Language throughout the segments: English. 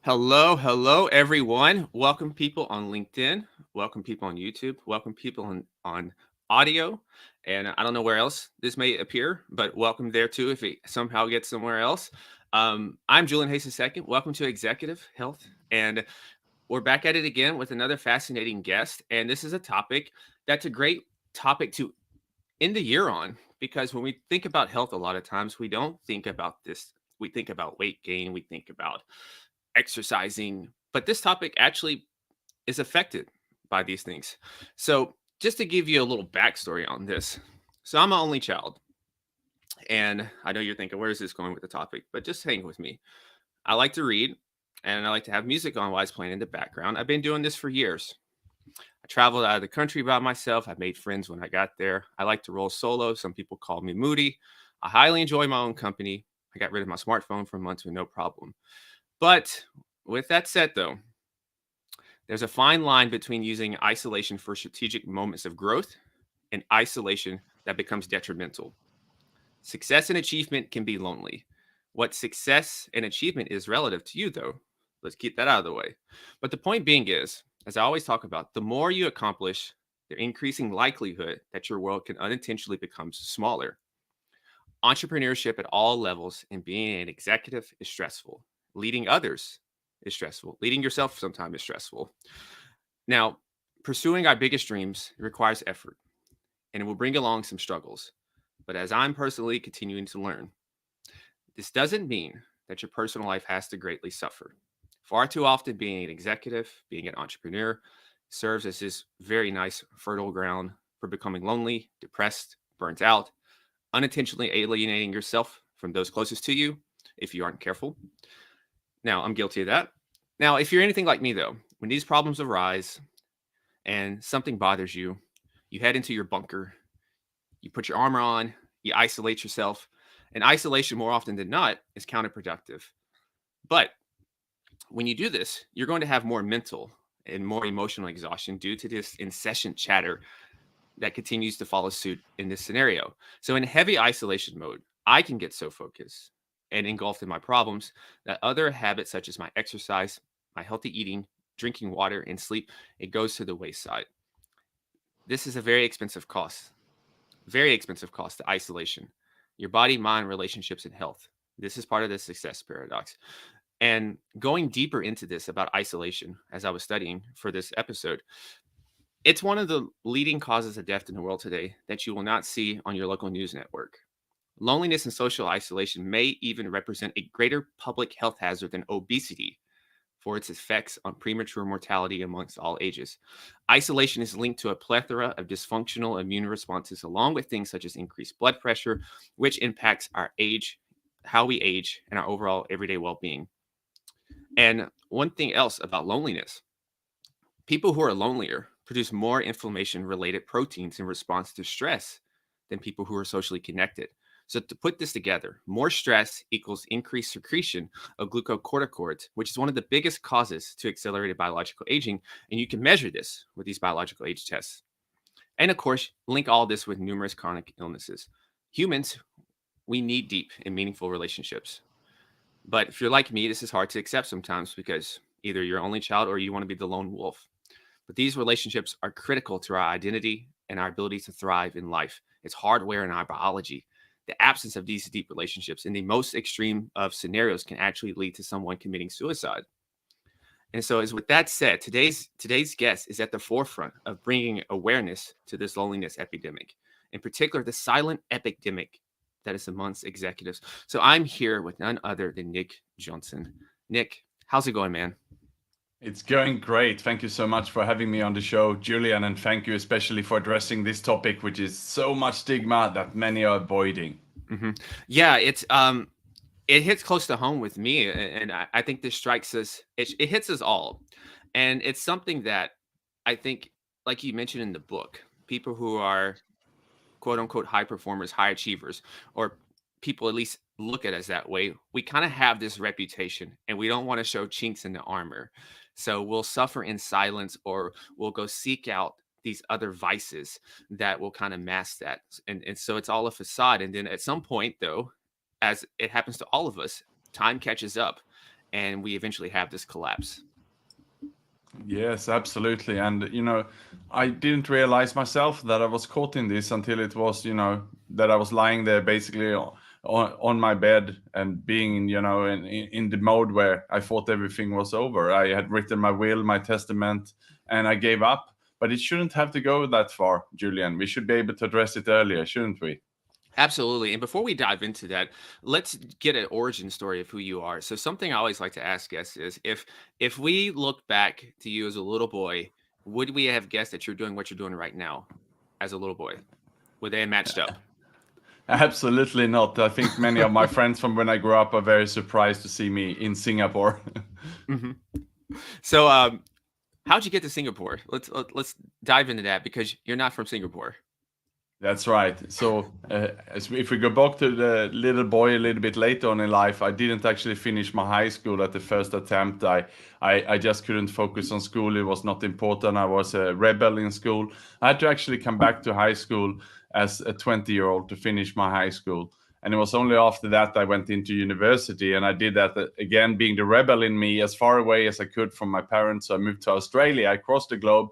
Hello, everyone. Welcome people on LinkedIn. Welcome people on YouTube. Welcome people on audio. And I don't know where else this may appear, but welcome there too if it somehow gets somewhere else. I'm Julian Hayes II. Welcome to Executive Health. And we're back at it again with another fascinating guest. And this is a topic that's a great topic to end the year on because when we think about health, a lot of times we don't think about this. We think about weight gain, we think about exercising, but this topic actually is affected by these things. So, just to give you a little backstory on this, so I'm an only child, and I know you're thinking, where is this going with the topic? But just hang with me. I like to read, and I like to have music on while it's playing in the background. I've been doing this for years. I traveled out of the country by myself. I made friends when I got there. I like to roll solo. Some people call me moody. I highly enjoy my own company. I got rid of my smartphone for months with no problem. But with that said, though, there's a fine line between using isolation for strategic moments of growth and isolation that becomes detrimental. Success and achievement can be lonely. What success and achievement is relative to you, though. Let's keep that out of the way. But the point being is, as I always talk about, the more you accomplish, the increasing likelihood that your world can unintentionally become smaller. Entrepreneurship at all levels and being an executive is stressful. Leading others is stressful. Leading yourself sometimes is stressful. Now, pursuing our biggest dreams requires effort and it will bring along some struggles. But as I'm personally continuing to learn, this doesn't mean that your personal life has to greatly suffer. Far too often, being an executive, being an entrepreneur, serves as this very nice fertile ground for becoming lonely, depressed, burnt out, unintentionally alienating yourself from those closest to you if you aren't careful. Now, I'm guilty of that. Now, if you're anything like me, though, when these problems arise and something bothers you, you head into your bunker, you put your armor on, you isolate yourself. And isolation, more often than not, is counterproductive. But when you do this, you're going to have more mental and more emotional exhaustion due to this incessant chatter that continues to follow suit in this scenario. So, in heavy isolation mode, I can get so focused and engulfed in my problems that other habits, such as my exercise, my healthy eating, drinking water, and sleep, it goes to the wayside. This is a very expensive cost to isolation, your body, mind, relationships, and health. This is part of the success paradox. And going deeper into this about isolation, as I was studying for this episode, it's one of the leading causes of death in the world today that you will not see on your local news network. Loneliness and social isolation may even represent a greater public health hazard than obesity for its effects on premature mortality amongst all ages. Isolation is linked to a plethora of dysfunctional immune responses, along with things such as increased blood pressure, which impacts our age, how we age, and our overall everyday well being. And one thing else about loneliness, people who are lonelier produce more inflammation related proteins in response to stress than people who are socially connected. So, to put this together, more stress equals increased secretion of glucocorticoids, which is one of the biggest causes to accelerated biological aging. And you can measure this with these biological age tests. And of course, link all this with numerous chronic illnesses. Humans, we need deep and meaningful relationships. But if you're like me, this is hard to accept sometimes because either you're only child or you want to be the lone wolf. But these relationships are critical to our identity and our ability to thrive in life. It's hardware in our biology. The absence of these deep relationships in the most extreme of scenarios can actually lead to someone committing suicide. And so, as with that said, today's guest is at the forefront of bringing awareness to this loneliness epidemic, in particular, the silent epidemic that is amongst executives. So, I'm here with none other than Nick Jonsson. Nick, how's it going, man? It's going great. Thank you so much for having me on the show, Julian, and thank you especially for addressing this topic, which is so much stigma that many are avoiding. hmm Yeah, it hits close to home with me, and I think this strikes us. It hits us all, and it's something that I think, like you mentioned in the book, people who are quote unquote high performers, high achievers, or people at least look at us that way. We kind of have this reputation, and we don't want to show chinks in the armor, so we'll suffer in silence, or we'll go seek out these other vices that will kind of mask that, and so it's all a facade. And then at some point, though, as it happens to all of us, time catches up. and we eventually have this collapse. Yes, absolutely. And, I didn't realize myself that I was caught in this until it was, that I was lying there basically on my bed and being, in the mode where I thought everything was over. I had written my will, my testament, and I gave up. But it shouldn't have to go that far, Julian. We should be able to address it earlier, shouldn't we? Absolutely. And before we dive into that, let's get an origin story of who you are. So something I always like to ask guests is if we look back to you as a little boy, would we have guessed that you're doing what you're doing right now as a little boy? Would they have matched up? Absolutely not. I think many of my friends from when I grew up are very surprised to see me in Singapore. Hmm. So how'd you get to Singapore? Let's dive into that because you're not from Singapore. That's right. So, if we go back to the little boy a little bit later on in life, I didn't actually finish my high school at the first attempt. I just couldn't focus on school. It was not important. I was a rebel in school. I had to actually come back to high school as a 20-year-old to finish my high school. And it was only after that I went into university. And I did that again, being the rebel in me, as far away as I could from my parents. So I moved to Australia. I crossed the globe,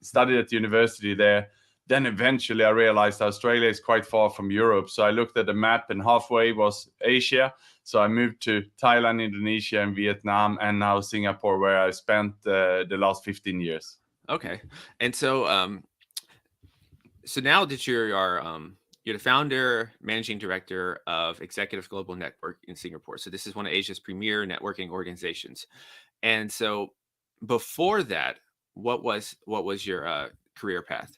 studied at university there. Then eventually I realized Australia is quite far from Europe. So I looked at the map and halfway was Asia. So I moved to Thailand, Indonesia, and Vietnam, and now Singapore, where I spent the last 15 years. Okay. And so now that you're the founder, managing director of Executive Global Network in Singapore. So this is one of Asia's premier networking organizations. And so before that, what was your career path?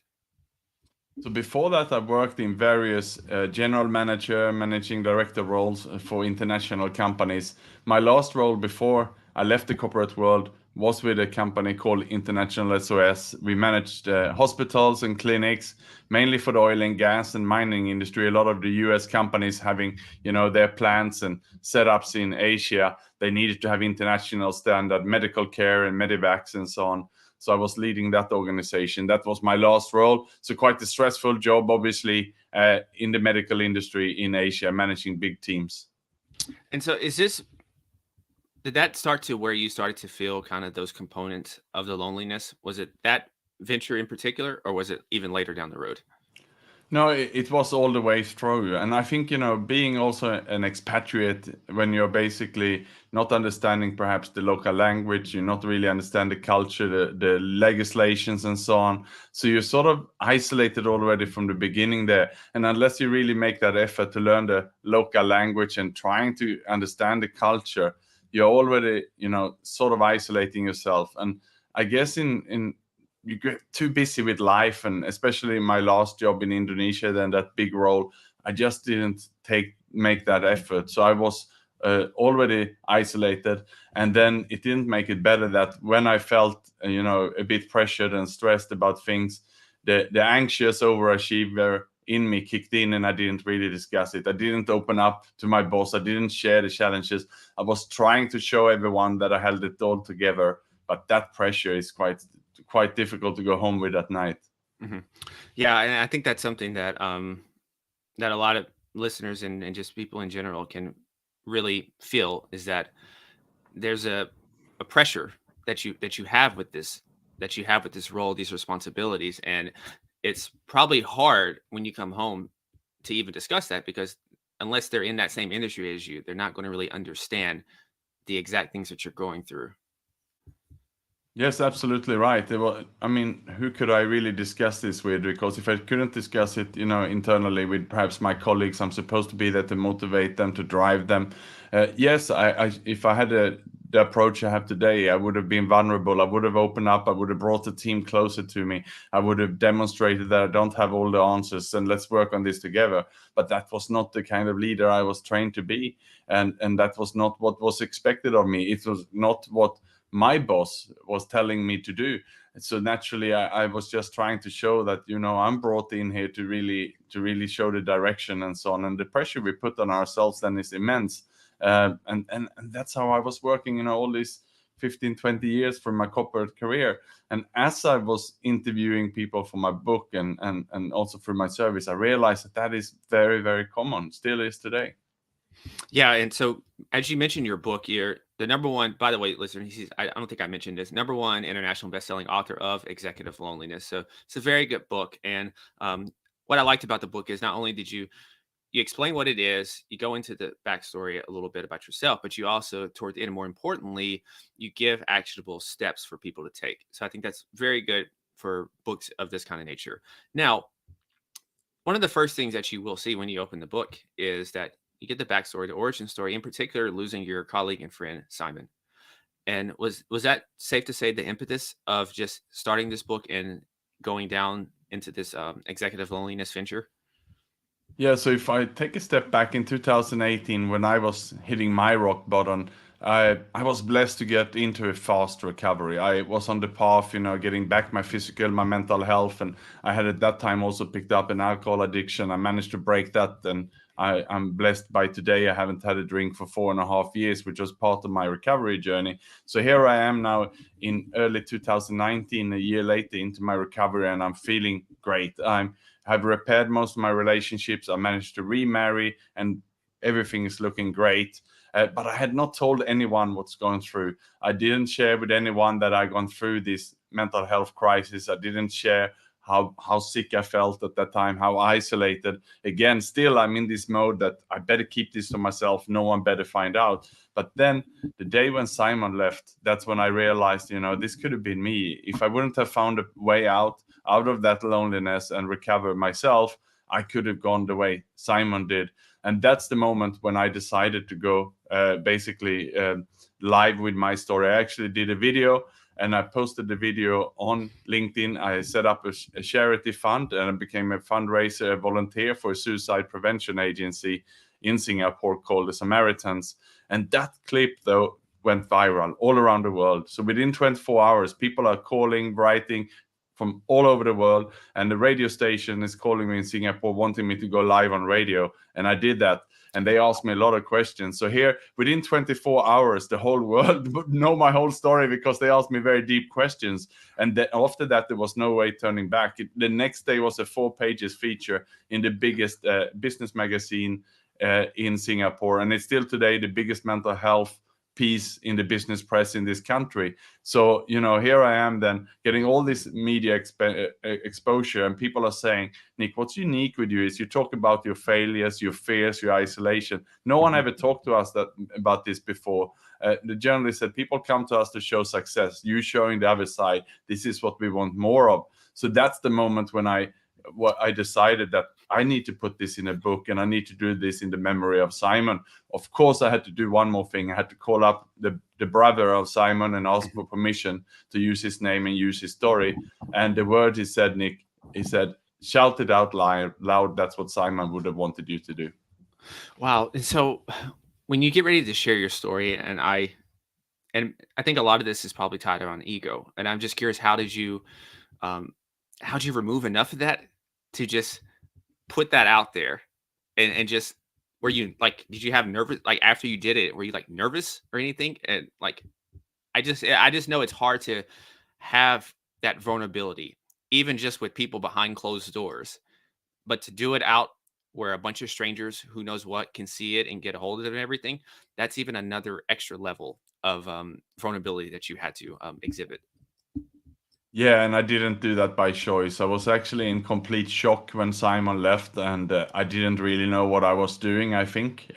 So before that, I worked in various general manager, managing director roles for international companies. My last role before I left the corporate world was with a company called International SOS. We managed hospitals and clinics, mainly for the oil and gas and mining industry. A lot of the US companies having, their plants and setups in Asia, they needed to have international standard medical care and medivacs and so on. So I was leading that organization. That was my last role. So quite a stressful job, obviously, in the medical industry in Asia, managing big teams. And so did that start to where you started to feel kind of those components of the loneliness? Was it that venture in particular, or was it even later down the road? No, it was all the way through. And I think, being also an expatriate, when you're basically not understanding perhaps the local language, you not really understand the culture, the legislations and so on. So you're sort of isolated already from the beginning there. And unless you really make that effort to learn the local language and trying to understand the culture, you're already, sort of isolating yourself. And I guess in you get too busy with life, and especially my last job in Indonesia, then that big role, I just didn't make that effort. So I was already isolated, and then it didn't make it better that when I felt a bit pressured and stressed about things, the anxious overachiever in me kicked in, and I didn't really discuss it. I didn't open up to my boss. I didn't share the challenges. I was trying to show everyone that I held it all together, but that pressure is quite difficult to go home with at night. Hmm. Yeah, and I think that's something that a lot of listeners and just people in general can really feel is that there's a pressure that you have with this role, these responsibilities, and it's probably hard when you come home to even discuss that because unless they're in that same industry as you, they're not going to really understand the exact things that you're going through. Yes, absolutely right. I mean, who could I really discuss this with? Because if I couldn't discuss it, internally with perhaps my colleagues, I'm supposed to be there to motivate them, to drive them. Yes, if I had the approach I have today, I would have been vulnerable. I would have opened up. I would have brought the team closer to me. I would have demonstrated that I don't have all the answers and let's work on this together. But that was not the kind of leader I was trained to be, and that was not what was expected of me. It was not what my boss was telling me to do. So naturally I was just trying to show that I'm brought in here to really show the direction and so on, and the pressure we put on ourselves then is immense. And that's how I was working all these 15-20 years from my corporate career. And as I was interviewing people for my book and also for my service, I realized that is very, very common, still is today. Yeah, and so as you mentioned your book here, the number one, by the way, listener, I don't think I mentioned this, number one international best-selling author of Executive Loneliness. So it's a very good book. And what I liked about the book is not only did you explain what it is, you go into the backstory a little bit about yourself, but you also, toward the end, more importantly, you give actionable steps for people to take. So I think that's very good for books of this kind of nature. Now, one of the first things that you will see when you open the book is that you get the backstory, the origin story, in particular, losing your colleague and friend Simon. And was that safe to say the impetus of just starting this book and going down into this executive loneliness venture? Yeah, so if I take a step back in 2018, when I was hitting my rock bottom, I was blessed to get into a fast recovery. I was on the path, getting back my physical, my mental health, and I had at that time also picked up an alcohol addiction. I managed to break that, and I'm blessed by today. I haven't had a drink for 4.5 years, which was part of my recovery journey. So here I am now in early 2019, a year later into my recovery, and I'm feeling great. I've repaired most of my relationships. I managed to remarry, and everything is looking great. But I had not told anyone what's going through. I didn't share with anyone that I'd gone through this mental health crisis. I didn't share how sick I felt at that time, how isolated. Again, still I'm in this mode that I better keep this to myself. No one better find out. But then the day when Simon left, that's when I realized, this could have been me. If I wouldn't have found a way out of that loneliness and recover myself, I could have gone the way Simon did. And that's the moment when I decided to go basically live with my story. I actually did a video, and I posted the video on LinkedIn. I set up a charity fund, and I became a fundraiser, a volunteer for a suicide prevention agency in Singapore called the Samaritans. And that clip, though, went viral all around the world. So within 24 hours, people are calling, writing from all over the world. And the radio station is calling me in Singapore, wanting me to go live on radio. And I did that. And they asked me a lot of questions. So here, within 24 hours, the whole world know my whole story because they asked me very deep questions. And after that, there was no way turning back. The next day was a 4 pages feature in the biggest business magazine in Singapore. And it's still today the biggest mental health piece in the business press in this country. So, here I am then getting all this media exposure, and people are saying, Nick, what's unique with you is you talk about your failures, your fears, your isolation. No one ever talked to us about this before. The journalist said, people come to us to show success. You showing the other side. This is what we want more of. So that's the moment when I decided that I need to put this in a book, and I need to do this in the memory of Simon. Of course, I had to do one more thing. I had to call up the brother of Simon and ask for permission to use his name and use his story. And the word he said, Nick, he said, shout it out loud. That's what Simon would have wanted you to do. Wow. And so when you get ready to share your story, and I think a lot of this is probably tied around ego. And I'm just curious, um, how'd you remove enough of that to just put that out there, and just, were you like, did you have nervous, like, after you did it, were you like nervous or anything? And like, I just know it's hard to have that vulnerability, even just with people behind closed doors, but to do it out where a bunch of strangers, who knows what, can see it and get a hold of it and everything. That's even another extra level of vulnerability that you had to exhibit. Yeah, and I didn't do that by choice. I was actually in complete shock when Simon left, and I didn't really know what I was doing, I think,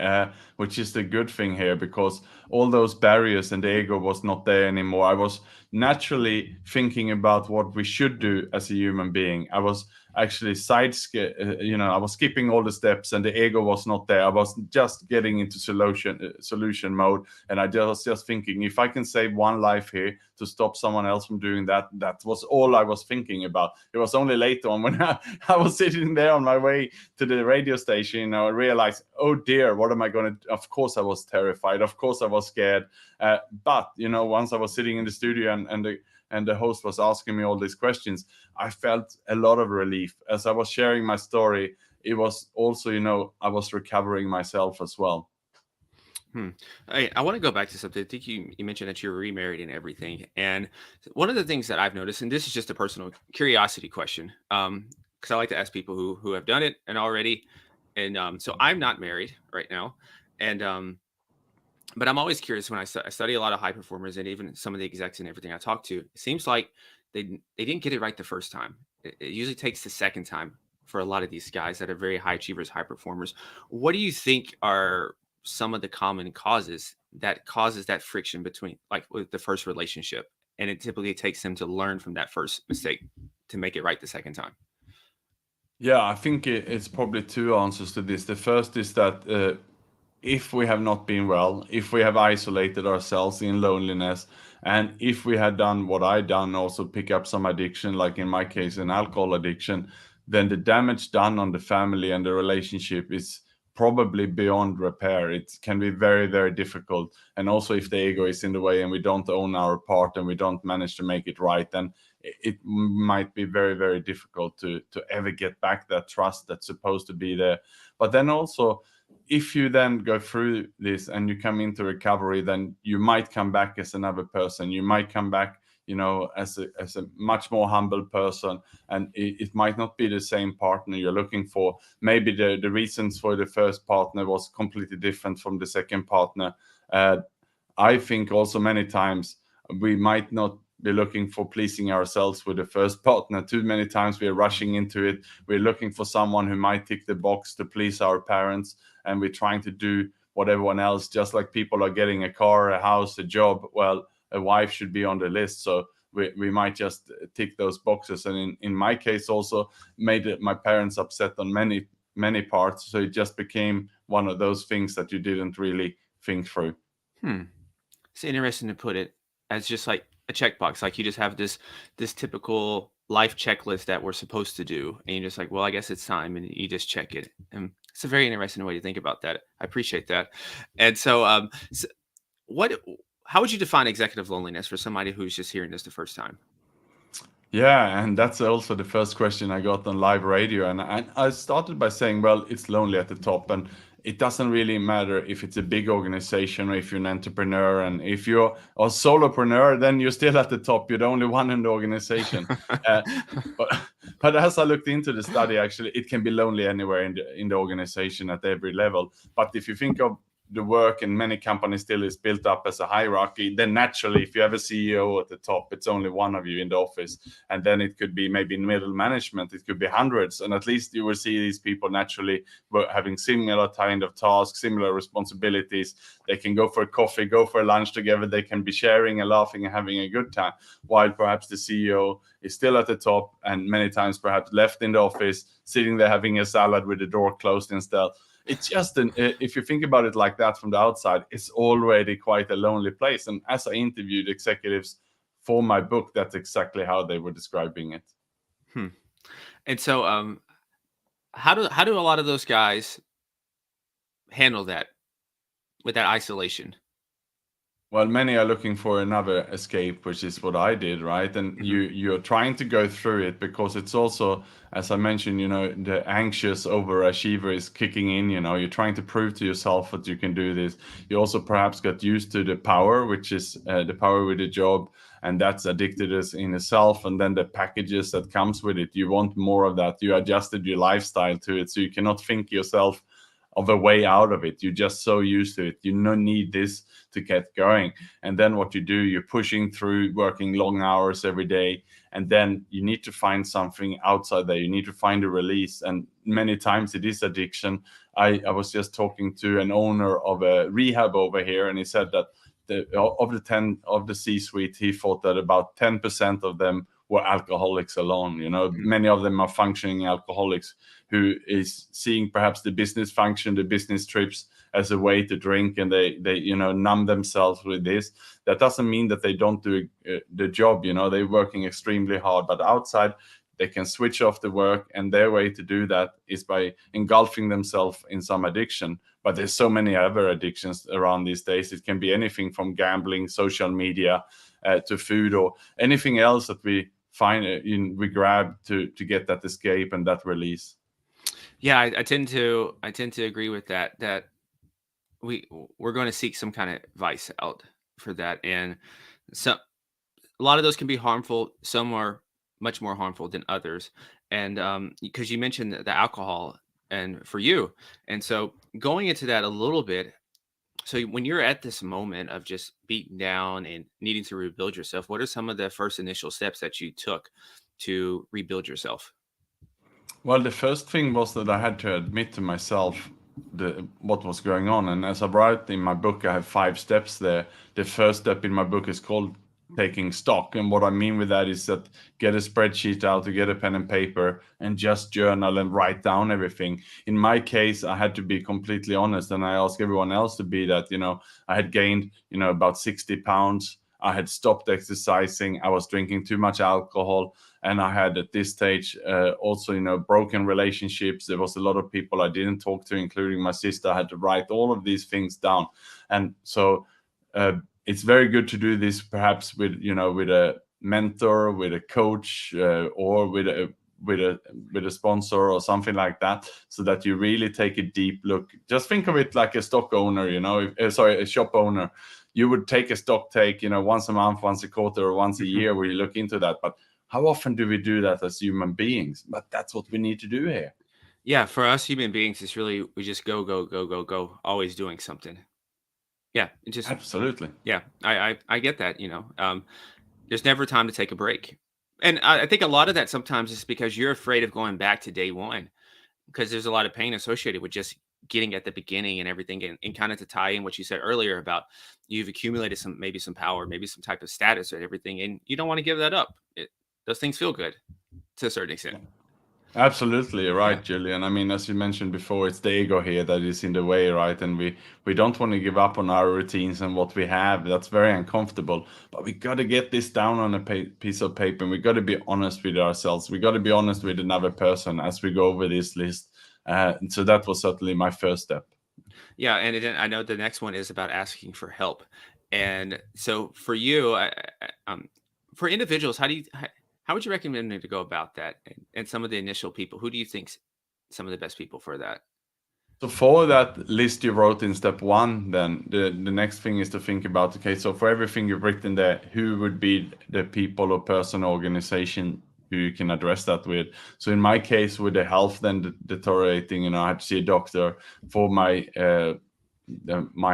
which is the good thing here, because all those barriers and the ego was not there anymore. I was naturally thinking about what we should do as a human being. I was actually I was skipping all the steps, and the ego was not there. I was just getting into solution mode, and I was just thinking, if I can save one life here to stop someone else from doing that, that was all I was thinking about. It was only later on when I was sitting there on my way to the radio station, I realized, oh dear, what am I going to do? Of course I was terrified. Of course I was scared. But once I was sitting in the studio, and the host was asking me all these questions, I felt a lot of relief. As I was sharing my story, it was also, I was recovering myself as well. Hmm. I want to go back to something. I think you mentioned that you're remarried and everything. And one of the things that I've noticed, and this is just a personal curiosity question, because I like to ask people who have done it and already. And so I'm not married right now. And But I'm always curious when I study a lot of high performers and even some of the execs and everything I talk to. It seems like they didn't get it right the first time. It usually takes the second time for a lot of these guys that are very high achievers, high performers. What do you think are some of the common causes that causes that friction between like with the first relationship? And it typically takes them to learn from that first mistake to make it right the second time. Yeah, I think it's probably two answers to this. The first is that if we have not been well, if we have isolated ourselves in loneliness, and if we had done what I done, also pick up some addiction, like in my case, an alcohol addiction, then the damage done on the family and the relationship is probably beyond repair. It can be very, very difficult. And also, if the ego is in the way and we don't own our part and we don't manage to make it right, then it might be very, very difficult to ever get back that trust that's supposed to be there. But then also, if you then go through this and you come into recovery, then you might come back as another person. You might come back, as a much more humble person, and it might not be the same partner you're looking for. Maybe the reasons for the first partner was completely different from the second partner. uh, I think also many times we might not be looking for pleasing ourselves with the first partner. Too many times we are rushing into it. We're looking for someone who might tick the box to please our parents, and we're trying to do what everyone else, just like people are getting a car, a house, a job. Well, a wife should be on the list. So we might just tick those boxes. And in my case, also made my parents upset on many, many parts. So it just became one of those things that you didn't really think through. Hmm. It's interesting to put it as just like a checkbox. Like you just have this typical life checklist that we're supposed to do, and you're just like, well, I guess it's time, and you just check it. And it's a very interesting way to think about that. I appreciate that. And so, what? How would you define executive loneliness for somebody who's just hearing this the first time? Yeah, and that's also the first question I got on live radio. And I started by saying, well, it's lonely at the top. And it doesn't really matter if it's a big organization or if you're an entrepreneur. And if you're a solopreneur, then you're still at the top. You're the only one in the organization. Uh, but, but as I looked into the study, actually, it can be lonely anywhere in the organization at every level. But if you think of the work in many companies still is built up as a hierarchy, then naturally, if you have a CEO at the top, it's only one of you in the office. And then it could be maybe in middle management, it could be hundreds. And at least you will see these people naturally having similar kind of tasks, similar responsibilities. They can go for a coffee, go for a lunch together. They can be sharing and laughing and having a good time. While perhaps the CEO is still at the top and many times perhaps left in the office, sitting there having a salad with the door closed instead. It's just if you think about it like that from the outside, it's already quite a lonely place. And as I interviewed executives for my book, that's exactly how they were describing it. Hmm. And so, how do a lot of those guys handle that with that isolation? Well, many are looking for another escape, which is what I did, right? And Hmm. you're trying to go through it because it's also, as I mentioned, the anxious overachiever is kicking in. You're trying to prove to yourself that you can do this. You also perhaps got used to the power, which is the power with the job, and that's addicted us in itself. And then the packages that comes with it, you want more of that. You adjusted your lifestyle to it, so you cannot think yourself of a way out of it. You're just so used to it. You no need this to get going. And then what you do, you're pushing through, working long hours every day. And then you need to find something outside there. You need to find a release. And many times it is addiction. I was just talking to an owner of a rehab over here, and he said that of the 10 of the C-suite, he thought that about 10% of them were alcoholics alone. Many of them are functioning alcoholics who is seeing perhaps the business function, the business trips as a way to drink, and they numb themselves with this. That doesn't mean that they don't do the job. They're working extremely hard, but outside they can switch off the work, and their way to do that is by engulfing themselves in some addiction. But there's so many other addictions around these days. It can be anything from gambling, social media, to food, or anything else that we find we grab to get that escape and that release. Yeah, I tend to agree with that. That we're going to seek some kind of vice out for that, and so a lot of those can be harmful. Some are much more harmful than others, and because you mentioned the alcohol, and for you, and so going into that a little bit, So when you're at this moment of just beaten down and needing to rebuild yourself, what are some of the first initial steps that you took to rebuild yourself? Well, the first thing was that I had to admit to myself what was going on. And as I write in my book, I have 5 steps there. The first step in my book is called taking stock. And what I mean with that is that get a spreadsheet out, to get a pen and paper, and just journal and write down everything. In my case, I had to be completely honest, and I ask everyone else to be that. I had gained, about 60 pounds. I had stopped exercising. I was drinking too much alcohol, and I had at this stage also, broken relationships. There was a lot of people I didn't talk to, including my sister. I had to write all of these things down. And so uh, it's very good to do this perhaps with a mentor, with a coach, or with a sponsor or something like that, so that you really take a deep look. Just think of it like a stock owner, a shop owner. You would take a stock take, once a month, once a quarter, or once a Mhm. year, where you look into that. But how often do we do that as human beings? But that's what we need to do here. Yeah, for us human beings, it's really we just go, go, go, go, go, always doing something. Yeah, it just Absolutely. yeah, I get that. There's never time to take a break, and I think a lot of that sometimes is because you're afraid of going back to day one because there's a lot of pain associated with just getting at the beginning and everything, and kind of to tie in what you said earlier about you've accumulated maybe some power, maybe some type of status and everything, and you don't want to give that up. Those things feel good to a certain extent. Absolutely Yeah. right, Julian. I mean, as you mentioned before, it's the ego here that is in the way, right? And we don't want to give up on our routines and what we have. That's very uncomfortable. But we got to get this down on a piece of paper, and we got to be honest with ourselves. We got to be honest with another person as we go over this list. And so that was certainly my first step. Yeah, and then I know the next one is about asking for help. And so for you, for individuals, how would you recommend me to go about that? And some of the initial people, who do you think's some of the best people for that? So for that list you wrote in step one, then the next thing is to think about, okay, so for everything you've written there, who would be the people or person or organization who you can address that with? So in my case, with the health then deteriorating, I had to see a doctor. For my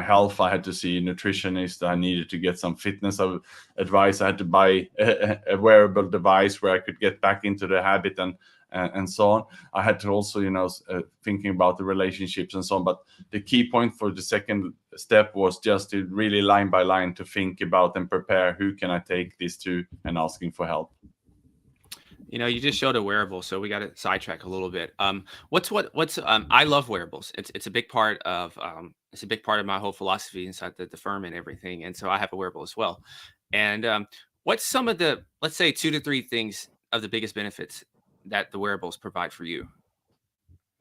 health, I had to see a nutritionist. I needed to get some fitness advice. I had to buy a wearable device where I could get back into the habit, and so on. I had to also, thinking about the relationships and so on. But the key point for the second step was just to really line by line to think about and prepare, who can I take this to, and asking for help. You just showed a wearable, so we got to sidetrack a little bit. What's I love wearables. It's a big part of it's a big part of my whole philosophy inside the firm and everything. And so I have a wearable as well. And what's some of the, let's say, 2 to 3 things of the biggest benefits that the wearables provide for you?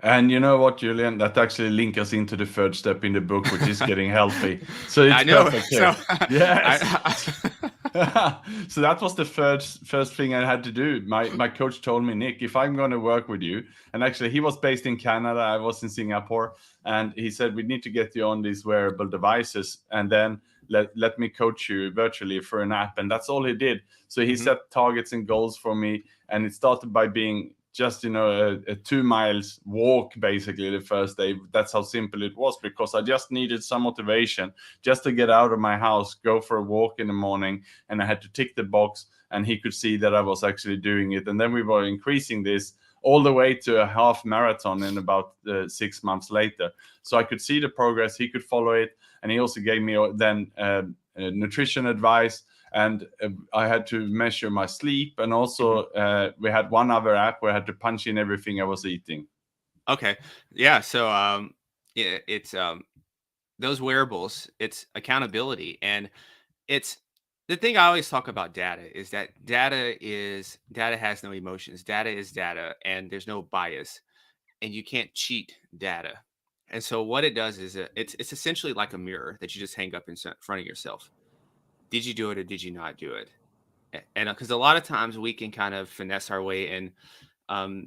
And you know what, Julian? That actually links us into the third step in the book, which is getting healthy. So it's I know. perfect So here. Yes. I So that was the first thing I had to do. My coach told me, Nick, if I'm going to work with you, and actually he was based in Canada, I was in Singapore, and he said we need to get you on these wearable devices, and then let me coach you virtually for an app. And that's all he did. So he Mhm. set targets and goals for me, and it started by being just a 2 miles walk basically the first day. That's how simple it was, because I just needed some motivation just to get out of my house, go for a walk in the morning, and I had to tick the box, and he could see that I was actually doing it. And then we were increasing this all the way to a half marathon in about 6 months later. So I could see the progress, he could follow it, and he also gave me then nutrition advice. And I had to measure my sleep, and Mhm. also we had one other app where I had to punch in everything I was eating. Okay. Yeah. So yeah, it's those wearables, it's accountability. And it's the thing I always talk about data is that data has no emotions. Data is data and there's no bias and you can't cheat data. And so what it does is it's essentially like a mirror that you just hang up in front of yourself. Did you do it or did you not do it? And because a lot of times we can kind of finesse our way and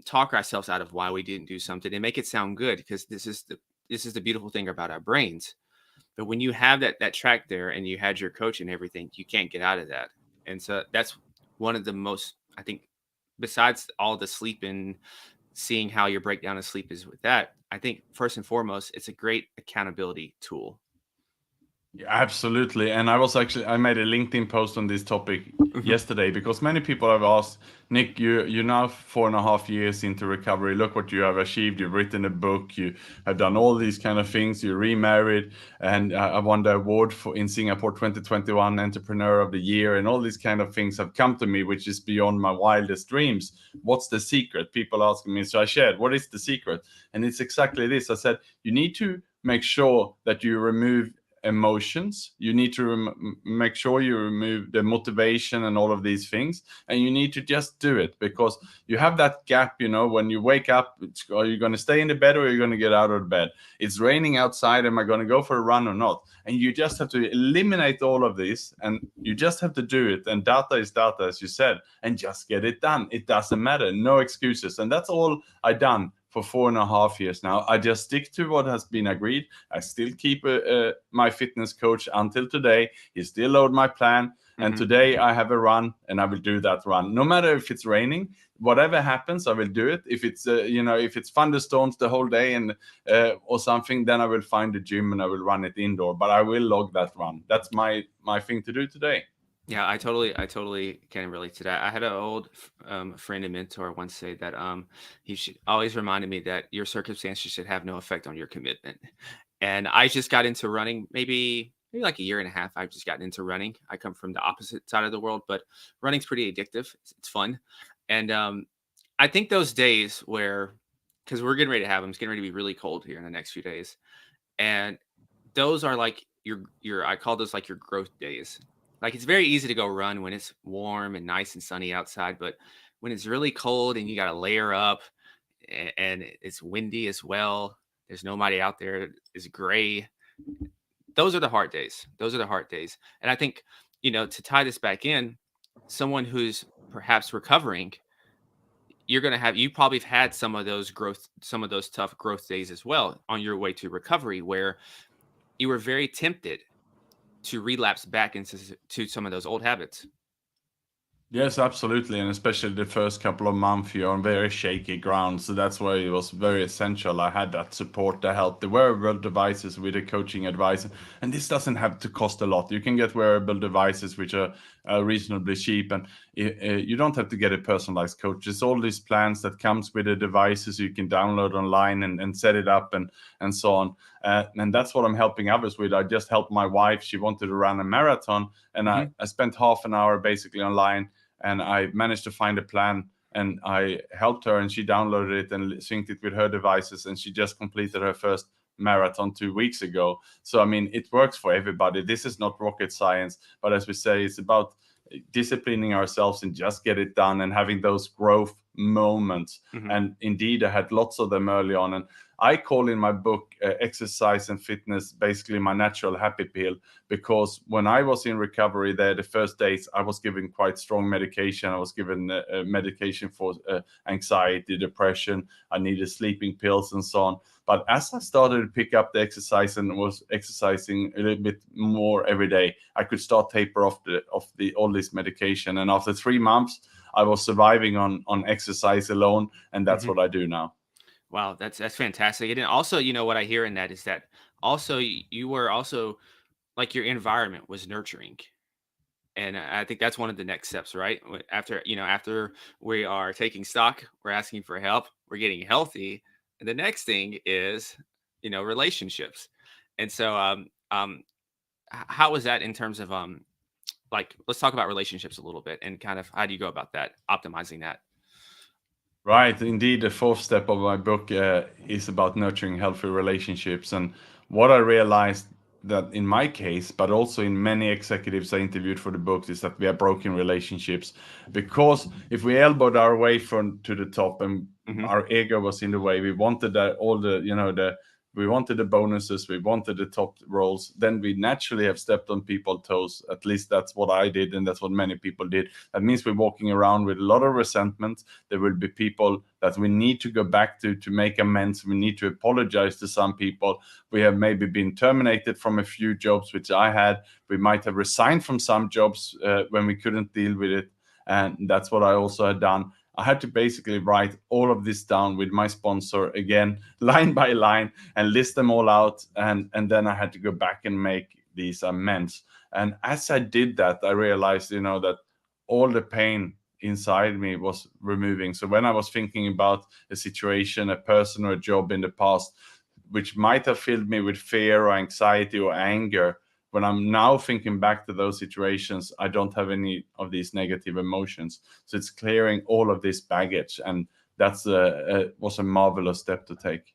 talk ourselves out of why we didn't do something and make it sound good because this is the beautiful thing about our brains. But when you have that track there and you had your coach and everything, you can't get out of that. And so that's one of the most, I think, besides all the sleep and seeing how your breakdown of sleep is with that, I think first and foremost, it's a great accountability tool. Yeah, absolutely. And I made a LinkedIn post on this topic Mhm, yesterday because many people have asked, Nick, you're now 4.5 years into recovery. Look what you have achieved. You've written a book. You have done all these kind of things. You're remarried, and I won the award for in Singapore 2021 Entrepreneur of the Year, and all these kind of things have come to me, which is beyond my wildest dreams. What's the secret? People asking me, so I shared, what is the secret? And it's exactly this. I said, you need to make sure that you remove emotions. You need to make sure you remove the motivation and all of these things, and you need to just do it, because you have that gap, when you wake up, are you going to stay in the bed or are you going to get out of bed? It's raining outside, am I going to go for a run or not? And you just have to eliminate all of this, and you just have to do it. And data is data, as you said, and just get it done. It doesn't matter, no excuses. And that's all I done for 4.5 years now. I just stick to what has been agreed. I still keep my fitness coach until today. He still owed my plan. And mhm. today I have a run, and I will do that run. No matter if it's raining, whatever happens, I will do it. If it's if it's thunderstorms the whole day and or something, then I will find a gym and I will run it indoor. But I will log that run. That's my thing to do today. Yeah, I totally can relate to that. I had an old friend and mentor once say that he should always reminded me that your circumstances should have no effect on your commitment. And I just got into running maybe like a year and a half. I've just gotten into running. I come from the opposite side of the world, but running's pretty addictive. It's fun, and I think those days where, because we're getting ready to have them, it's getting ready to be really cold here in the next few days, and those are like your I call those like your growth days. Like, it's very easy to go run when it's warm and nice and sunny outside, but when it's really cold and you got to layer up and it's windy as well, there's nobody out there, it's gray. Those are the hard days. Those are the hard days. And I think, to tie this back in, someone who's perhaps recovering, you probably have had some of those tough growth days as well on your way to recovery, where you were very tempted to relapse back to some of those old habits. Yes, absolutely. And especially the first couple of months, you're on very shaky ground. So that's why it was very essential. I had that support, the help, the wearable devices with a coaching advisor. And this doesn't have to cost a lot. You can get wearable devices which are reasonably cheap. And you don't have to get a personalized coach. It's all these plans that comes with the devices you can download online and set it up and so on. And that's what I'm helping others with. I just helped my wife. She wanted to run a marathon. And Mhm. I spent half an hour basically online, and I managed to find a plan, and I helped her, and she downloaded it and synced it with her devices, and she just completed her first marathon 2 weeks ago. So I mean, it works for everybody. This is not rocket science, but as we say, it's about disciplining ourselves and just get it done and having those growth moments. Mhm. And indeed, I had lots of them early on. And I call in my book exercise and fitness basically my natural happy pill, because when I was in recovery there, the first days, I was given quite strong medication. I was given medication for anxiety, depression. I needed sleeping pills and so on. But as I started to pick up the exercise and was exercising a little bit more every day, I could start taper off the all this medication. And after 3 months, I was surviving on exercise alone, and that's Mhm. what I do now. Wow, that's fantastic. And also, what I hear in that is that also you were also, like, your environment was nurturing. And I think that's one of the next steps, right? After we are taking stock, we're asking for help, we're getting healthy, and the next thing is, relationships. And so, how was that in terms of like, let's talk about relationships a little bit and kind of how do you go about that, optimizing that? Right, indeed, the fourth step of my book is about nurturing healthy relationships. And what I realized that in my case, but also in many executives I interviewed for the books, is that we have broken relationships. Because if we elbowed our way from to the top and Hmm. our ego was in the way, we wanted that, all the, we wanted the bonuses, we wanted the top roles, then we naturally have stepped on people's toes. At least that's what I did, and that's what many people did. That means we're walking around with a lot of resentment. There will be people that we need to go back to make amends. We need to apologize to some people. We have maybe been terminated from a few jobs, which I had. We might have resigned from some jobs when we couldn't deal with it. And that's what I also had done. I had to basically write all of this down with my sponsor again, line by line, and list them all out. And then I had to go back and make these are meant. And as I did that, I realized, that all the pain inside me was removing. So when I was thinking about a situation, a person, or a job in the past, which might have filled me with fear or anxiety or anger, when I'm now thinking back to those situations, I don't have any of these negative emotions. So it's clearing all of this baggage, and that's was a marvelous step to take.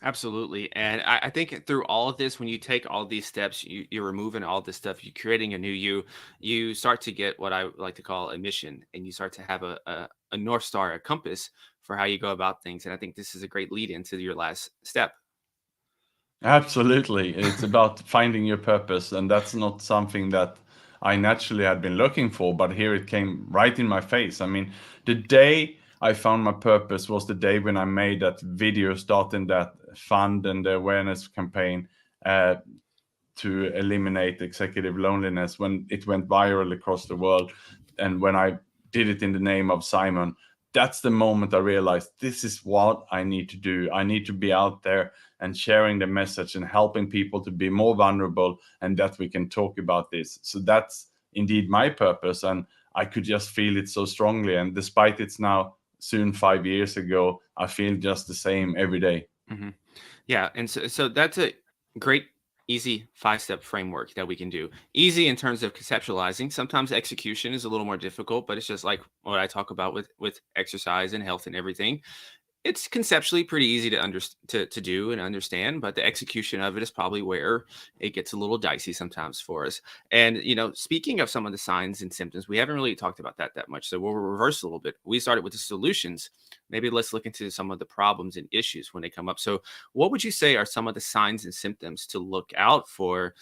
Absolutely. And I think through all of this, when you take all these steps, you're removing all this stuff, you're creating a new you start to get what I like to call a mission, and you start to have a North Star, a compass for how you go about things. And I think this is a great lead into your last step. Absolutely. It's about finding your purpose. And that's not something that I naturally had been looking for, but here it came right in my face. I mean, the day I found my purpose was the day when I made that video starting that fund and the awareness campaign uh, to eliminate executive loneliness, when it went viral across the world. And when I did it in the name of Simon, that's the moment I realized this is what I need to do. I need to be out there and sharing the message and helping people to be more vulnerable, and that we can talk about this. So that's indeed my purpose. And I could just feel it so strongly. And despite it's now soon 5 years ago, I feel just the same every day. Hmm. Yeah. And so that's a great, easy 5-step framework that we can do. Easy in terms of conceptualizing. Sometimes execution is a little more difficult, but it's just like what I talk about with exercise and health and everything. It's conceptually pretty easy to do and understand, but the execution of it is probably where it gets a little dicey sometimes for us. And speaking of some of the signs and symptoms, we haven't really talked about that much, so we'll reverse a little bit. We started with the solutions. Maybe let's look into some of the problems and issues when they come up. So, what would you say are some of the signs and symptoms to look out for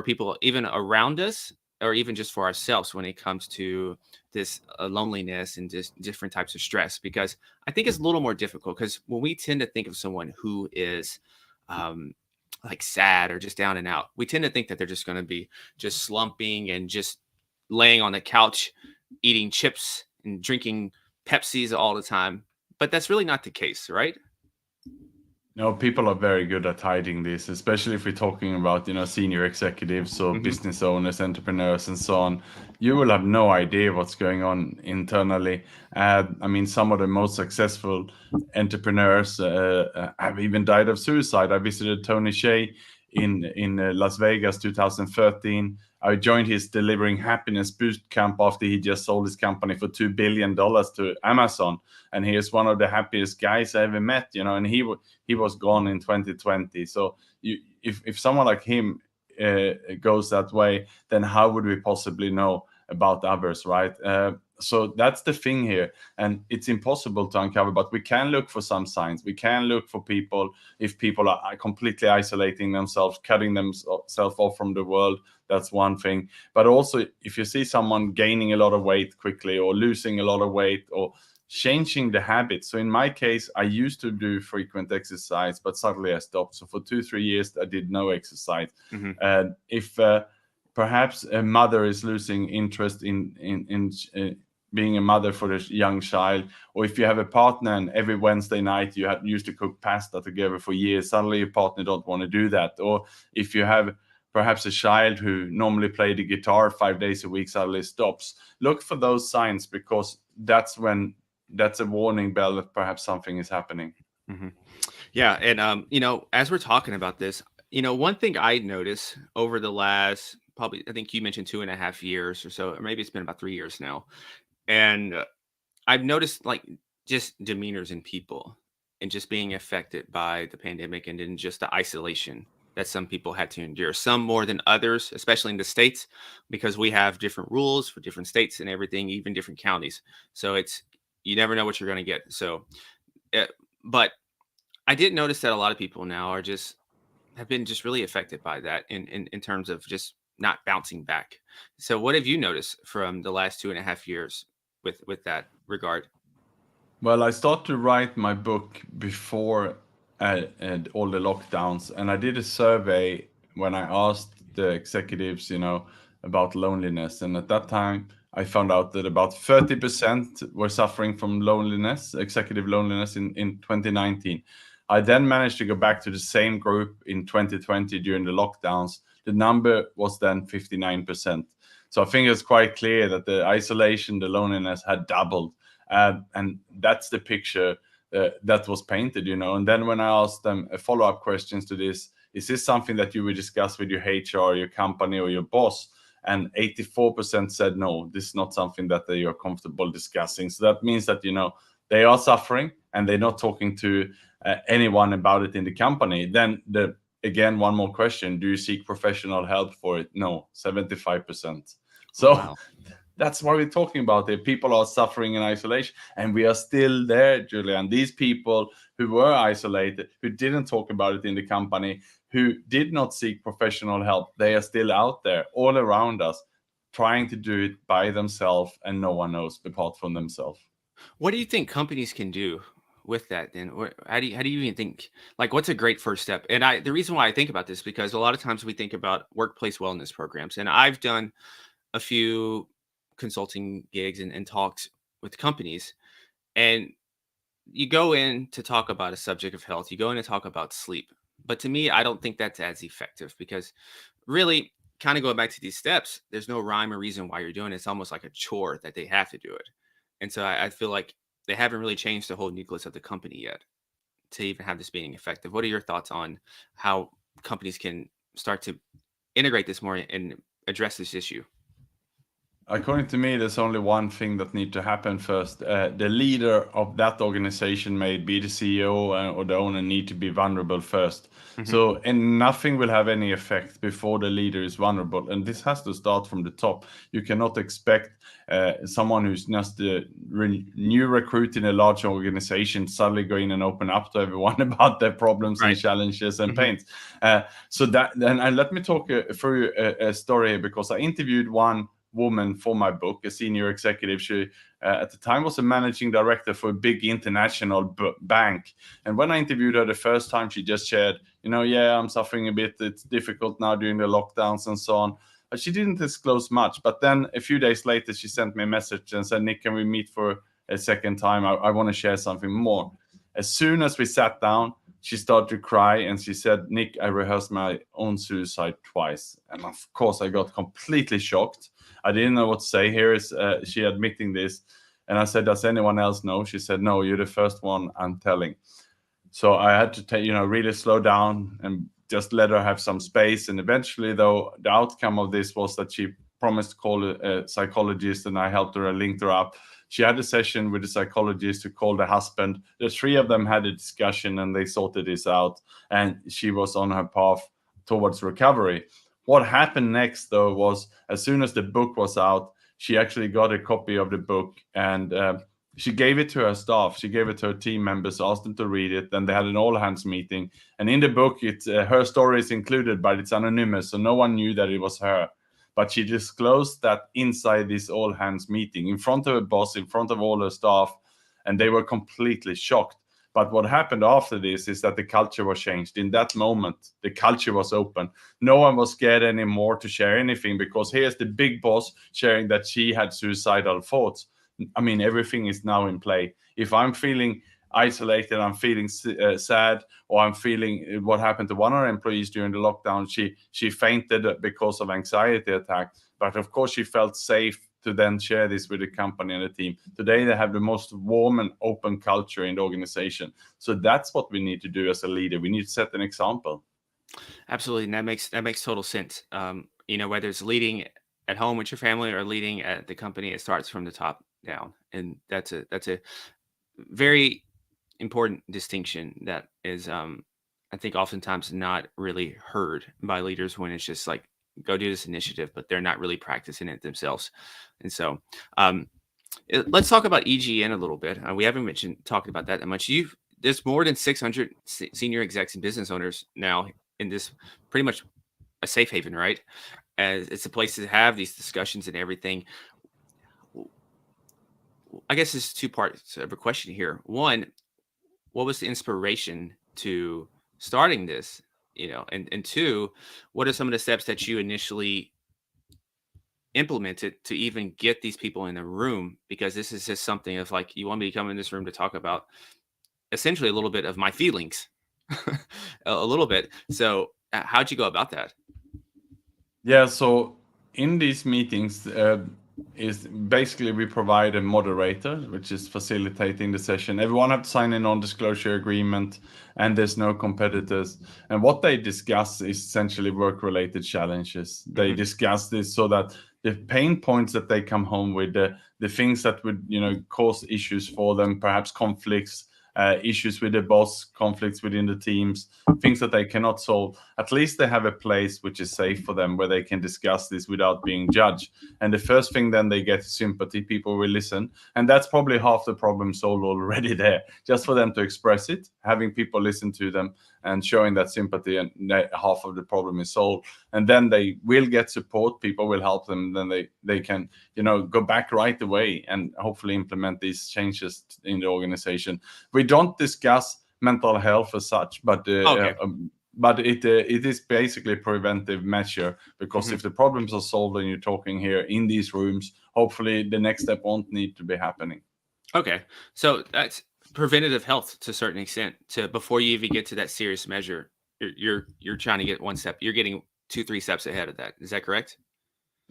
people even around us, or even just for ourselves when it comes to this loneliness and just different types of stress? Because I think it's a little more difficult, because when we tend to think of someone who is um, like sad or just down and out, we tend to think that they're just going to be just slumping and just laying on the couch eating chips and drinking Pepsis all the time. But that's really not the case, right? No, people are very good at hiding this, especially if we're talking about, senior executives or Hmm. business owners, entrepreneurs, and so on. You will have no idea what's going on internally. I mean, some of the most successful entrepreneurs have even died of suicide. I visited Tony Hsieh in Las Vegas 2013. I joined his Delivering Happiness boot camp after he just sold his company for $2 billion to Amazon, and he is one of the happiest guys I ever met. And he was gone in 2020. So if someone like him goes that way, then how would we possibly know about others, right? So that's the thing here, and it's impossible to uncover, but we can look for some signs. We can look for people, if people are completely isolating themselves, cutting themselves off from the world. That's one thing. But also, if you see someone gaining a lot of weight quickly, or losing a lot of weight, or changing the habits. So in my case, I used to do frequent exercise, but suddenly I stopped. So for 2-3 years, I did no exercise. Hmm. If perhaps a mother is losing interest in being a mother for a young child, or if you have a partner and every Wednesday night you used to cook pasta together for years, suddenly your partner don't want to do that. Or if you have perhaps a child who normally played the guitar 5 days a week suddenly stops, look for those signs, because that's a warning bell that perhaps something is happening. Hmm. Yeah, and as we're talking about this, one thing I noticed over the last, probably, I think you mentioned 2.5 years or so, or maybe it's been about 3 years now, and I've noticed like just demeanors in people and just being affected by the pandemic, and then just the isolation that some people had to endure, some more than others, especially in the states, because we have different rules for different states and everything, even different counties. So it's, you never know what you're going to get. So, uh, but I did notice that a lot of people now are just have been just really affected by that in terms of just not bouncing back. So what have you noticed from the last 2.5 years with that regard? Well, I started to write my book before and all the lockdowns, and I did a survey when I asked the executives, about loneliness. And at that time, I found out that about 30% were suffering from loneliness, executive loneliness in 2019. I then managed to go back to the same group in 2020 during the lockdowns. the number was then 59%. So I think it's quite clear that the isolation, the loneliness had doubled. And that's the picture that was painted, And then when I asked them follow-up questions to this, is this something that you would discuss with your HR, your company, or your boss? And 84% said no, this is not something that they are comfortable discussing. So that means that, they are suffering and they're not talking to anyone about it in the company. Then again, one more question. Do you seek professional help for it? No, 75%. Oh, So wow. that's why we're talking about it. People are suffering in isolation, and we are still there, Julian. These people who were isolated, who didn't talk about it in the company, who did not seek professional help, they are still out there all around us trying to do it by themselves, and no one knows apart from themselves. What do you think companies can do with that then? Or how do you even think, like, what's a great first step? And the reason why I think about this, because a lot of times we think about workplace wellness programs, and I've done a few consulting gigs and talks with companies, and you go in to talk about a subject of health, you go in to talk about sleep. But to me, I don't think that's as effective, because really, kind of going back to these steps, there's no rhyme or reason why you're doing it. It's almost like a chore that they have to do it. And so I feel like they haven't really changed the whole nucleus of the company yet to even have this being effective. What are your thoughts on how companies can start to integrate this more and address this issue? According to me, there's only one thing that needs to happen first. The leader of that organization, may it be the CEO or the owner, need to be vulnerable first. Hmm. So, and nothing will have any effect before the leader is vulnerable. And this has to start from the top. You cannot expect someone who's just a new recruit in a large organization suddenly go in and open up to everyone about their problems and Right. challenges and Hmm. pains. So that then, and let me talk through a story, because I interviewed one woman for my book, a senior executive. She at the time was a managing director for a big international bank. And when I interviewed her the first time, she just shared, yeah, I'm suffering a bit. It's difficult now during the lockdowns and so on. But she didn't disclose much. But then a few days later, she sent me a message and said, Nick, can we meet for a second time? I want to share something more. As soon as we sat down, she started to cry and she said, Nick, I rehearsed my own suicide twice. And of course, I got completely shocked. I didn't know what to say. Here is she admitting this. And I said, does anyone else know? She said, no, you're the first one I'm telling. So I had to really slow down and just let her have some space. And eventually, though, the outcome of this was that she promised to call a psychologist, and I helped her and linked her up. She had a session with a psychologist who called the husband. The three of them had a discussion and they sorted this out. And she was on her path towards recovery. What happened next, though, was as soon as the book was out, she actually got a copy of the book, and she gave it to her staff. She gave it to her team members, asked them to read it. Then they had an all hands meeting. And in the book, it's her story is included, but it's anonymous. So no one knew that it was her. But she disclosed that inside this all hands meeting, in front of her boss, in front of all her staff, and they were completely shocked. But what happened after this is that the culture was changed. In that moment, the culture was open. No one was scared anymore to share anything, because here's the big boss sharing that she had suicidal thoughts. I mean, everything is now in play. If I'm feeling isolated, I'm feeling sad, or I'm feeling what happened to one of our employees during the lockdown. She fainted because of anxiety attack, but of course she felt safe to then share this with the company and the team. Today they have the most warm and open culture in the organization. So that's what we need to do as a leader. We need to set an example. Absolutely, and that makes total sense. Whether it's leading at home with your family or leading at the company, it starts from the top down, and that's a very important distinction that is, I think, oftentimes not really heard by leaders when it's just like, go do this initiative, but they're not really practicing it themselves. And so, um, let's talk about EGN a little bit. We haven't mentioned talking about that much. There's more than 600 senior execs and business owners now in this, pretty much a safe haven, right? As it's a place to have these discussions and everything. I guess there's two parts of a question here. One, what was the inspiration to starting this? And two, what are some of the steps that you initially implemented to even get these people in the room? Because this is just something of like, you want me to come in this room to talk about essentially a little bit of my feelings, a little bit. So, how'd you go about that? Yeah, so in these meetings, is basically we provide a moderator, which is facilitating the session. Everyone have to sign a non-disclosure agreement, and there's no competitors. And what they discuss is essentially work-related challenges. They Hmm. discuss this so that the pain points that they come home with, the things that would cause issues for them, perhaps conflicts, issues with the boss, conflicts within the teams, things that they cannot solve. At least they have a place which is safe for them where they can discuss this without being judged. And the first thing then they get is sympathy. People will listen. And that's probably half the problem solved already there. Just for them to express it, having people listen to them and showing that sympathy, and half of the problem is solved. And then they will get support. People will help them. Then they can go back right away and hopefully implement these changes in the organization. We don't discuss mental health as such, Okay. but it is basically a preventive measure, because Hmm. if the problems are solved and you're talking here in these rooms, hopefully the next step won't need to be happening. Okay. So that's preventative health to a certain extent. To before you even get to that serious measure, you're trying to get one step. You're getting two, three steps ahead of that. Is that correct?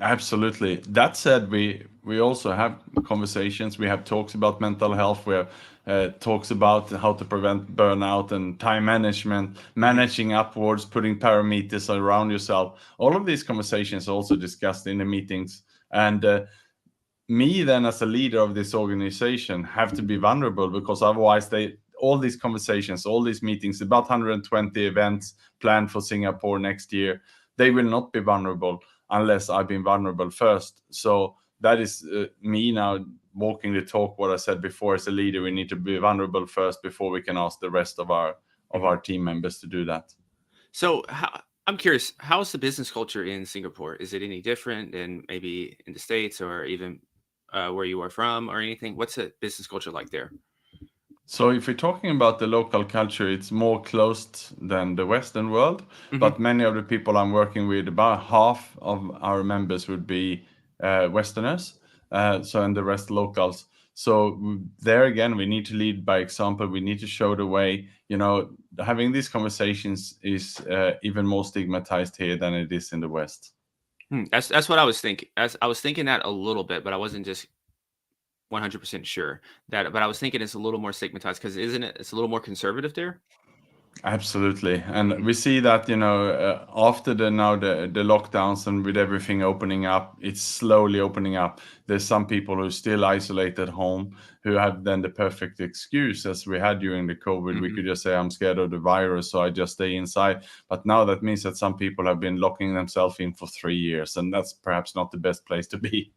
Absolutely. That said, we also have conversations. We have talks about mental health. We have talks about how to prevent burnout and time management, Hmm. managing upwards, putting parameters around yourself. All of these conversations are also discussed in the meetings. And me then, as a leader of this organization, have to be vulnerable, because otherwise they all these conversations, all these meetings, about 120 events planned for Singapore next year, they will not be vulnerable unless I've been vulnerable first. So that is me now walking the talk. What I said before, as a leader, we need to be vulnerable first before we can ask the rest of Hmm. our team members to do that. So I'm curious, how's the business culture in Singapore? Is it any different than maybe in the States or even where you are from or anything? What's the business culture like there? So if we're talking about the local culture, it's more closed than the Western world. Hmm. But many of the people I'm working with, about half of our members would be Westerners, so and the rest locals. So there again, we need to lead by example. We need to show the way. Having these conversations is even more stigmatized here than it is in the West. That's what I was thinking. I was thinking that a little bit, but I wasn't just 100% sure that. But I was thinking it's a little more stigmatized because isn't it? It's a little more conservative there. Absolutely, and Hmm. we see that after the lockdowns and with everything opening up, it's slowly opening up. There's some people who still isolate at home, who have then the perfect excuse, as we had during the COVID. We Hmm. could just say, "I'm scared of the virus, so I just stay inside." But now that means that some people have been locking themselves in for 3 years, and that's perhaps not the best place to be.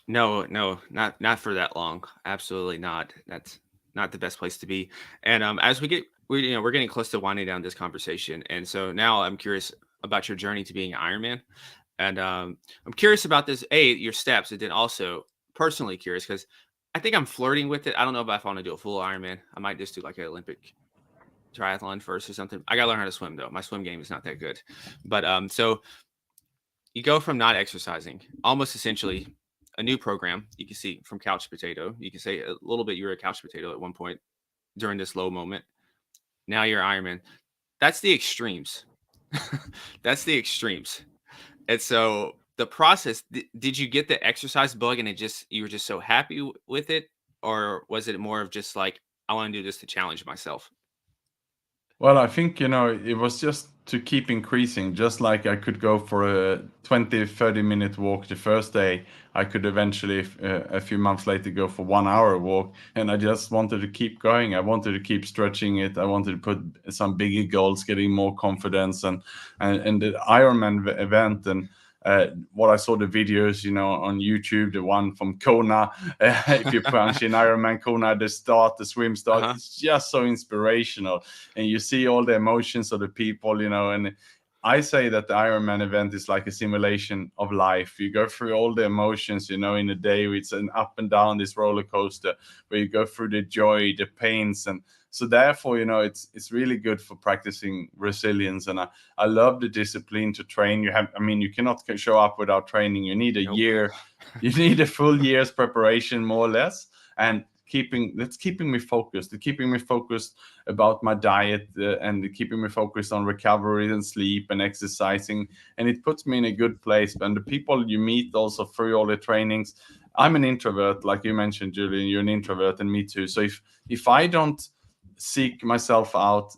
No, no, not for that long. Absolutely not. That's not the best place to be. And as we're getting close to winding down this conversation, and so now I'm curious about your journey to being an Ironman, and I'm curious about this. Your steps, and then also personally curious because I think I'm flirting with it. I don't know if I want to do a full Ironman. I might just do like an Olympic triathlon first or something. I gotta learn how to swim though. My swim game is not that good, but so you go from not exercising, almost essentially a new program. You can see from couch potato. You can say a little bit you were a couch potato at one point during this low moment. Now you're Ironman. That's the extremes. That's the extremes. And so the process, did you get the exercise bug and you were just so happy with it? Or was it more of just like, I want to do this to challenge myself? Well, I think, it was just to keep increasing. Just like I could go for a 20, 30-minute walk the first day, I could eventually, a few months later, go for 1 hour walk. And I just wanted to keep going. I wanted to keep stretching it. I wanted to put some bigger goals, getting more confidence. And the Ironman event, and what I saw the videos, on YouTube, the one from Kona, if you punch in Ironman Kona, the swim start, Uh-huh. it's just so inspirational, and you see all the emotions of the people, and I say that the Ironman event is like a simulation of life. You go through all the emotions, in a day. It's an up and down, this roller coaster, where you go through the joy, the pains, and so therefore, it's really good for practicing resilience. And I love the discipline to train. You cannot show up without training. You need a Nope. year, you need a full year's preparation, more or less, and keeping me focused. It's keeping me focused about my diet, and keeping me focused on recovery and sleep and exercising, and it puts me in a good place. And the people you meet also through all the trainings, I'm an introvert, like you mentioned, Julian. You're an introvert, and me too. So if I don't seek myself out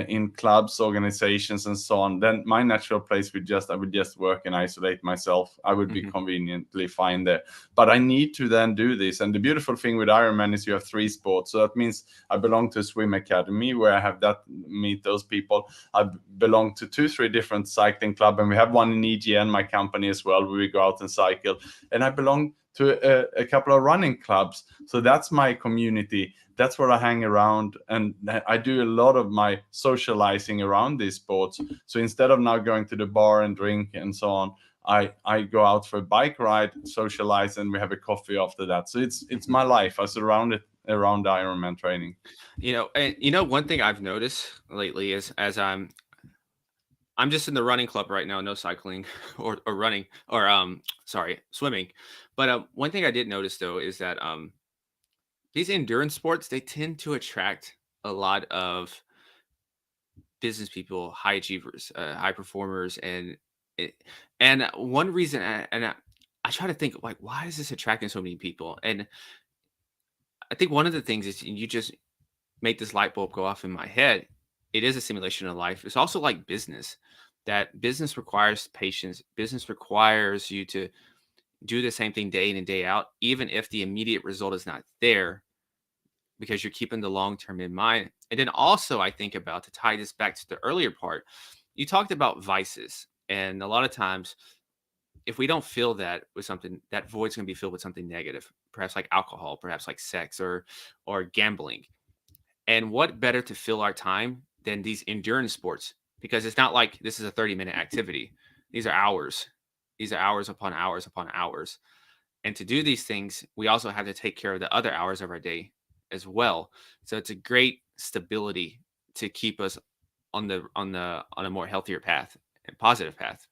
in clubs, organizations, and so on, then my natural place I would just work and isolate myself. I would be Hmm. conveniently fine there. But I need to then do this. And the beautiful thing with Ironman is you have 3 sports. So that means I belong to a swim academy where I have meet those people. I belong to 3 different cycling club, and we have one in EGN, my company as well, where we go out and cycle. And I belong to a couple of running clubs. So that's my community. That's where I hang around, and I do a lot of my socializing around these sports. So instead of now going to the bar and drink and so on, I go out for a bike ride, socialize, and we have a coffee after that. So it's Hmm. my life. I surround it around Ironman training. And one thing I've noticed lately is as I'm just in the running club right now, no cycling or running or sorry, swimming. But one thing I did notice though is that these endurance sports, they tend to attract a lot of business people, high achievers, high performers, it, and one reason, I try to think like, why is this attracting so many people? And I think one of the things is you just make this light bulb go off in my head. It is a simulation of life. It's also like business. That business requires patience. Business requires you to do the same thing day in and day out, even if the immediate result is not there, because you're keeping the long term in mind. And then also, I think about to tie this back to the earlier part, you talked about vices. And a lot of times, if we don't feel that with something, that void's going to be filled with something negative, perhaps like alcohol, perhaps like sex or gambling. And what better to fill our time than these endurance sports? Because it's not like this is a 30-minute activity. These are hours. These are hours upon hours upon hours. And to do these things, we also have to take care of the other hours of our day as well. So it's a great stability to keep us on a more healthier path and positive path.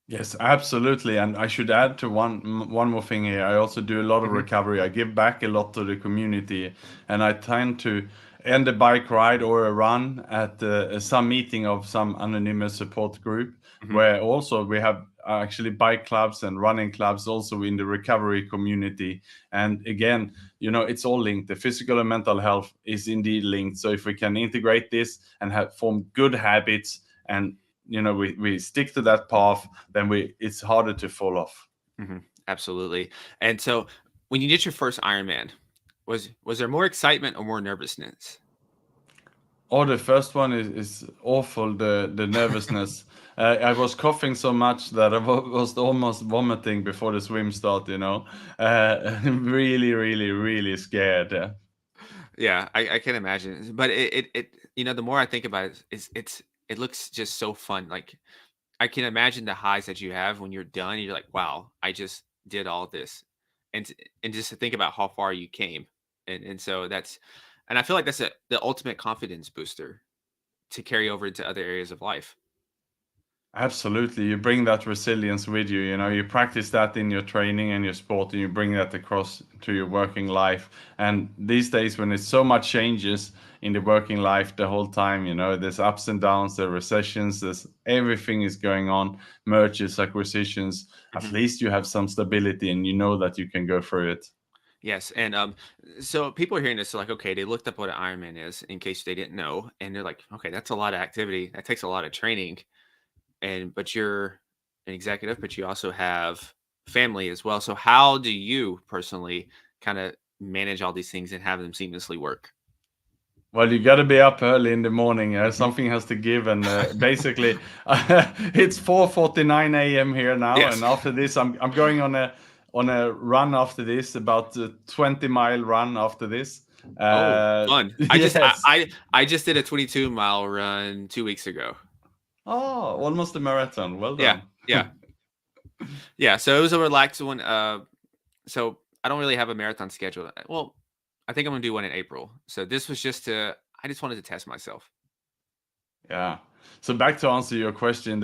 Yes, absolutely. And I should add to one more thing here. I also do a lot of Hmm. recovery. I give back a lot to the community, and I tend to end a bike ride or a run at some meeting of some anonymous support group, Hmm. where also we have actually bike clubs and running clubs also in the recovery community. And again, it's all linked. The physical and mental health is indeed linked. So if we can integrate this and form good habits, and we stick to that path, then it's harder to fall off. Hmm. Absolutely. And so, when you did your first Ironman, was there more excitement or more nervousness? Oh, the first one is awful. The nervousness. I was coughing so much that I was almost vomiting before the swim start. Really, really, really scared. Yeah. Yeah, I can imagine. But the more I think about it, it looks just so fun. Like I can imagine the highs that you have when you're done. You're like, wow, I just did all this, and just to think about how far you came, and so and I feel like that's the ultimate confidence booster to carry over into other areas of life. Absolutely. You bring that resilience with you. You practice that in your training and your sport, and you bring that across to your working life. And these days, when it's so much changes in the working life the whole time, there's ups and downs, there are recessions, there's everything is going on, mergers, acquisitions. At Mhm. least you have some stability, and you know that you can go through it. Yes, and so people are hearing this, they're like, okay, they looked up what an Ironman is in case they didn't know, and they're like, okay, that's a lot of activity, that takes a lot of training, but you're an executive, but you also have family as well. So how do you personally kind of manage all these things and have them seamlessly work? Well, you got to be up early in the morning. Mhm. Something has to give, and basically, it's 4:49 a.m. here now. Yes. And after this, I'm going on a run after this, about a 20-mile run after this. Oh, Uh, fun. yes. I just did a 22-mile run 2 weeks ago. Oh, almost a marathon. Well Yeah, done. yeah, yeah. So it was a relaxed one. So I don't really have a marathon scheduled. Well, I think I'm gonna do one in April. So this was I just wanted to test myself. Yeah. So back to answer your question,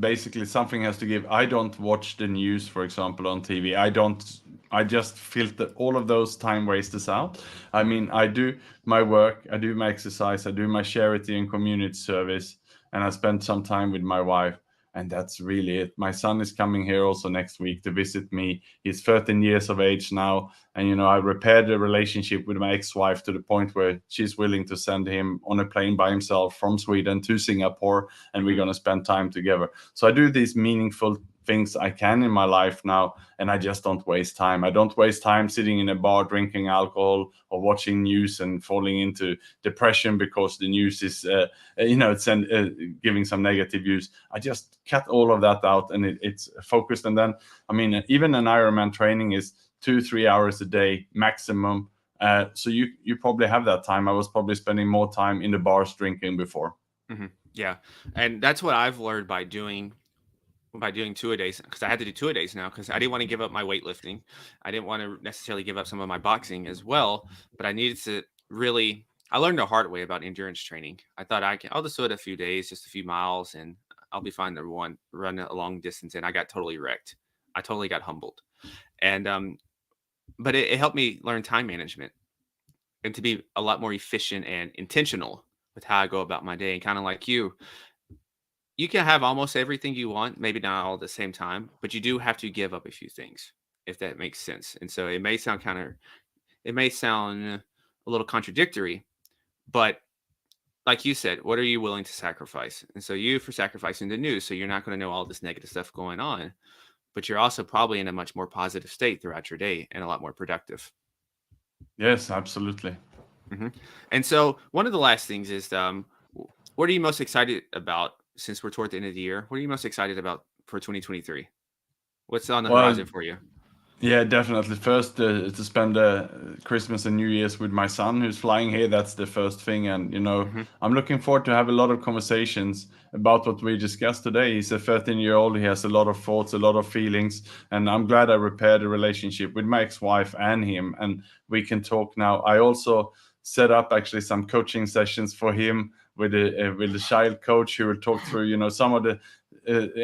basically something has to give. I don't watch the news, for example, on TV. I don't I just filter all of those time wasters out. I Mhm. mean, I do my work, I do my exercise, I do my charity and community service, and I spend some time with my wife. And that's really it. My son is coming here also next week to visit me. He's 13 years of age now. And, I repaired the relationship with my ex wife to the point where she's willing to send him on a plane by himself from Sweden to Singapore. And we're Mhm. going to spend time together. So I do these meaningful things I can in my life now, and I just don't waste time. I don't waste time sitting in a bar drinking alcohol or watching news and falling into depression because the news is, it's giving some negative views. I just cut all of that out, and it's focused. And then, I mean, even an Ironman training is 2-3 hours a day maximum. So you probably have that time. I was probably spending more time in the bars drinking before. Mhm. Yeah, and that's what I've learned by doing two-a-days, because I had to do two-a-days now because I didn't want to give up my weightlifting. I didn't want to necessarily give up some of my boxing as well, but I needed to really. I learned the hard way about endurance training. I thought I'll just do it a few days, just a few miles, and I'll be fine to run a long distance. And I got totally wrecked. I totally got humbled, and but it helped me learn time management and to be a lot more efficient and intentional with how I go about my day. And kind of like you can have almost everything you want, maybe not all at the same time, but you do have to give up a few things, if that makes sense. And so it may sound a little contradictory, but like you said, what are you willing to sacrifice? And so you for sacrificing the news, so you're not going to know all this negative stuff going on, but you're also probably in a much more positive state throughout your day and a lot more productive. Yes, absolutely. hmm And so one of the last things is, what are you most excited about since we're toward the end of the year? What are you most excited about for 2023? What's on the Well, horizon for you? yeah, definitely. First, to spend Christmas and New Year's with my son who's flying here. That's the first thing. And, Mhm. I'm looking forward to have a lot of conversations about what we discussed today. He's a 13-year-old. He has a lot of thoughts, a lot of feelings. And I'm glad I repaired the relationship with my ex-wife and him. And we can talk now. I also set up actually some coaching sessions for him with a child coach who will talk through, some of the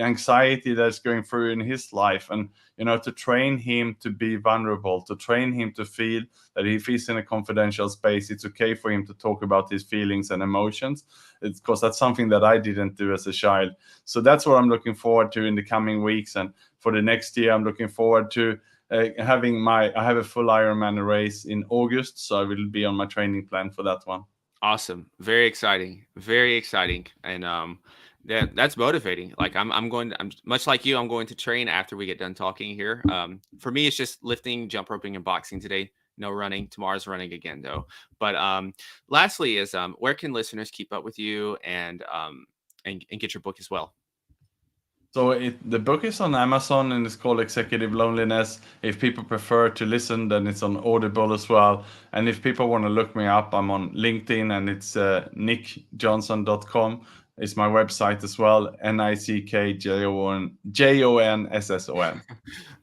anxiety that's going through in his life. And to train him to be vulnerable, to train him to feel that if he's in a confidential space, it's okay for him to talk about his feelings and emotions. It's because that's something that I didn't do as a child. So that's what I'm looking forward to in the coming weeks. And for the next year, I'm looking forward to I have a full Ironman race in August. So I will be on my training plan for that one. Awesome. Very exciting. Very exciting. And that's motivating. Like I'm much like you, I'm going to train after we get done talking here. For me it's just lifting, jump roping and boxing today. No running. Tomorrow's running again though. But lastly is where can listeners keep up with you and get your book as well? So the book is on Amazon and it's called Executive Loneliness. If people prefer to listen, then it's on Audible as well. And if people want to look me up, I'm on LinkedIn and it's nickjonsson.com. It's my website as well, NickJonsson.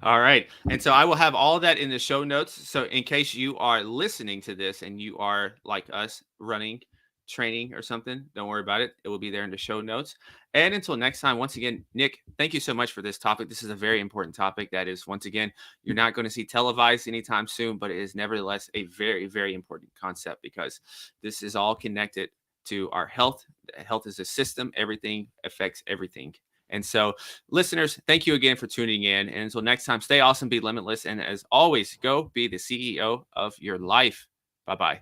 All right. And so I will have all that in the show notes. So in case you are listening to this and you are like us running, training or something, don't worry about it. It will be there in the show notes. And until next time, once again, Nick, thank you so much for this topic. This is a very important topic that is, once again, you're not going to see televised anytime soon, but it is nevertheless a very, very important concept because this is all connected to our health. Health is a system, everything affects everything. And so, listeners, thank you again for tuning in. And until next time, stay awesome, be limitless. And as always, go be the CEO of your life. Bye bye.